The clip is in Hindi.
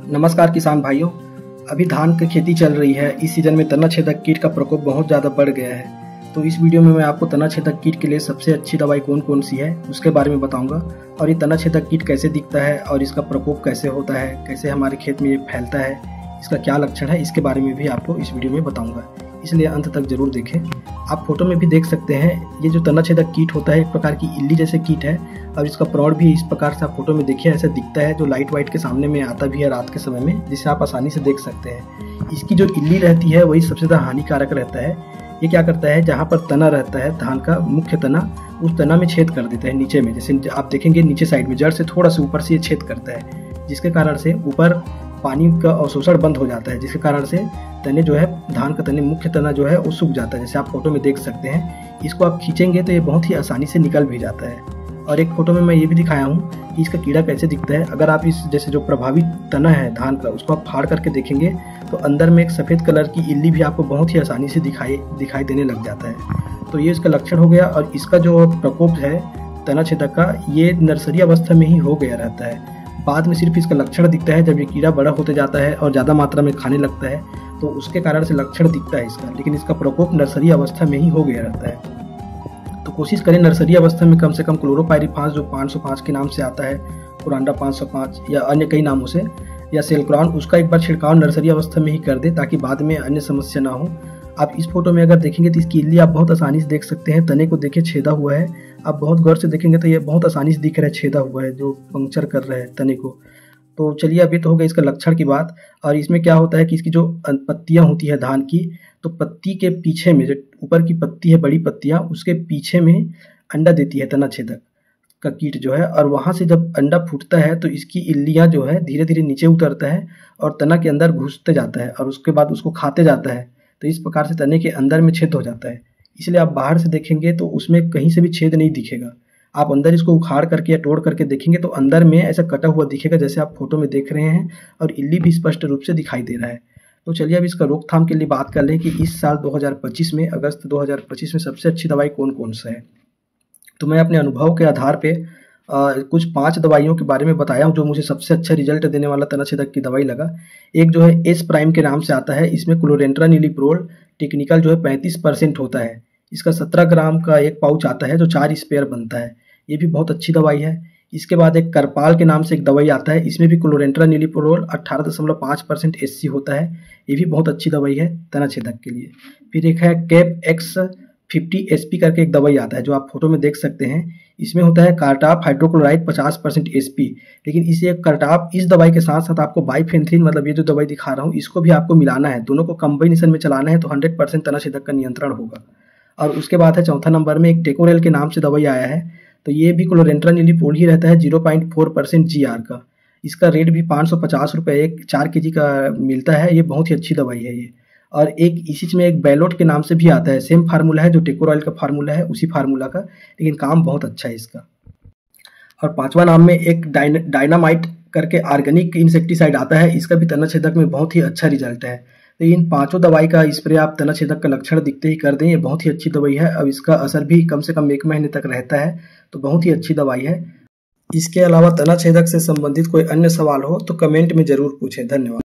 नमस्कार किसान भाइयों। अभी धान की खेती चल रही है। इस सीजन में तना छेदक कीट का प्रकोप बहुत ज़्यादा बढ़ गया है। तो इस वीडियो में मैं आपको तना छेदक कीट के लिए सबसे अच्छी दवाई कौन कौन सी है उसके बारे में बताऊंगा, और ये तना छेदक कीट कैसे दिखता है और इसका प्रकोप कैसे होता है, कैसे हमारे खेत में ये फैलता है, इसका क्या लक्षण है, इसके बारे में भी आपको इस वीडियो में बताऊँगा, इसलिए अंत तक जरूर देखें। आप फोटो में भी देख सकते हैं, ये जो तना छेदक कीट होता है एक प्रकार की इल्ली जैसे कीट है, और इसका प्रौढ़ भी इस प्रकार से आप फोटो में देखिए ऐसा दिखता है, जो लाइट वाइट के सामने में आता भी है रात के समय में, जिसे आप आसानी से देख सकते हैं। इसकी जो इल्ली रहती है वही सबसे ज़्यादा हानिकारक रहता है। ये क्या करता है, जहाँ पर तना रहता है धान का मुख्य तना, उस तना में छेद कर देता है नीचे में। जैसे आप देखेंगे नीचे साइड में जड़ से थोड़ा सा ऊपर से ये छेद करता है, जिसके कारण से ऊपर पानी का अवशोषण बंद हो जाता है, जिसके कारण से तने जो है धान का तने मुख्य तना जो है वो सूख जाता है, जैसे आप फोटो में देख सकते हैं। इसको आप खींचेंगे तो ये बहुत ही आसानी से निकल भी जाता है। और एक फोटो में मैं ये भी दिखाया हूँ कि इसका कीड़ा कैसे दिखता है। अगर आप इस जैसे जो प्रभावित तना है धान का, उसको आप फाड़ करके देखेंगे तो अंदर में एक सफ़ेद कलर की इल्ली भी आपको बहुत ही आसानी से दिखाई देने लग जाता है। तो ये इसका लक्षण हो गया। और इसका जो प्रकोप है तना छेदक का, ये नर्सरी अवस्था में ही हो गया रहता है। बाद में सिर्फ इसका लक्षण दिखता है जब ये कीड़ा बड़ा होते जाता है और ज़्यादा मात्रा में खाने लगता है, तो उसके कारण से लक्षण दिखता है इसका, लेकिन इसका प्रकोप नर्सरी अवस्था में ही हो गया रहता है। तो कोशिश करें नर्सरी अवस्था में कम से कम क्लोरोपाइरीफास जो 505 के नाम से आता है, पुरांडा 505 या अन्य कई नामों से, या सेल्क्रॉन, उसका एक बार छिड़काव नर्सरी अवस्था में ही कर दे, ताकि बाद में अन्य समस्या ना हो। आप इस फोटो में अगर देखेंगे तो इसकी इल्ली आप बहुत आसानी से देख सकते हैं। तने को देखिए छेदा हुआ है, आप बहुत गौर से देखेंगे तो ये बहुत आसानी से दिख रहा है, छेदा हुआ है जो पंक्चर कर रहा है तने को। तो चलिए, अभी तो हो गई इसका लक्षण की बात। और इसमें क्या होता है कि इसकी जो पत्तियां होती है धान की, तो पत्ती के पीछे में जो ऊपर की पत्ती है, बड़ी पत्तियां, उसके पीछे में अंडा देती है तना छेदक का कीट जो है। और वहां से जब अंडा फूटता है तो इसकी इल्लियां जो है धीरे धीरे नीचे उतरता है और तना के अंदर घुसते जाता है, और उसके बाद उसको खाते जाता है। तो इस प्रकार से तने के अंदर में छेद हो जाता है। इसलिए आप बाहर से देखेंगे तो उसमें कहीं से भी छेद नहीं दिखेगा। आप अंदर इसको उखाड़ करके या तोड़ करके देखेंगे तो अंदर में ऐसा कटा हुआ दिखेगा, जैसे आप फोटो में देख रहे हैं, और इल्ली भी स्पष्ट रूप से दिखाई दे रहा है। तो चलिए अब इसका रोकथाम के लिए बात कर लें कि इस साल 2025 में, अगस्त 2025 में सबसे अच्छी दवाई कौन कौन सा है। तो मैं अपने अनुभव के आधार पे कुछ 5 दवाइयों के बारे में बताया हूँ जो मुझे सबसे अच्छा रिजल्ट देने वाला तना छेदक की दवाई लगा। एक जो है एस प्राइम के नाम से आता है, इसमें क्लोरेंट्रानिलिप्रोल टेक्निकल जो है 35% होता है। इसका 17 ग्राम का एक पाउच आता है जो 4 स्पेयर बनता है, ये भी बहुत अच्छी दवाई है। इसके बाद एक करपाल के नाम से एक दवाई आता है, इसमें भी क्लोरेंट्रानिलिप्रोल 18.5% SC होता है, ये भी बहुत अच्छी दवाई है तना छेदक के लिए। फिर एक है कैप X50 SP करके एक दवाई आता है जो आप फोटो में देख सकते हैं। इसमें होता है कार्टाप हाइड्रोक्लोराइड 50% SP, लेकिन इसे कार्टाप इस दवाई के साथ साथ आपको बाइफेंथ्रिन, मतलब ये जो दवाई दिखा रहा हूँ, इसको भी आपको मिलाना है, दोनों को कॉम्बिनेशन में चलाना है, तो 100% तना छेदक का नियंत्रण होगा। और उसके बाद है चौथा नंबर में एक टेकोरेल के नाम से दवाई आया है, तो ये भी क्लोरेंट्रानिलिप्रोल ही रहता है 0.4% GR का। इसका रेट भी 550 रुपये एक 4 kg का मिलता है, ये बहुत ही अच्छी दवाई है ये। और एक इसी में एक बैलोट के नाम से भी आता है, सेम फार्मूला है जो टेकोरेल का फार्मूला है, उसी फार्मूला का, लेकिन काम बहुत अच्छा है इसका। और 5वां नाम में एक डायनामाइट करके ऑर्गेनिक इंसेक्टिसाइड आता है, इसका भी तना छेदक में बहुत ही अच्छा रिजल्ट है। तो इन 5 दवाई का स्प्रे आप तना छेदक का लक्षण दिखते ही कर दें, ये बहुत ही अच्छी दवाई है। अब इसका असर भी कम से कम 1 महीने तक रहता है, तो बहुत ही अच्छी दवाई है। इसके अलावा तना छेदक से संबंधित कोई अन्य सवाल हो तो कमेंट में जरूर पूछें। धन्यवाद।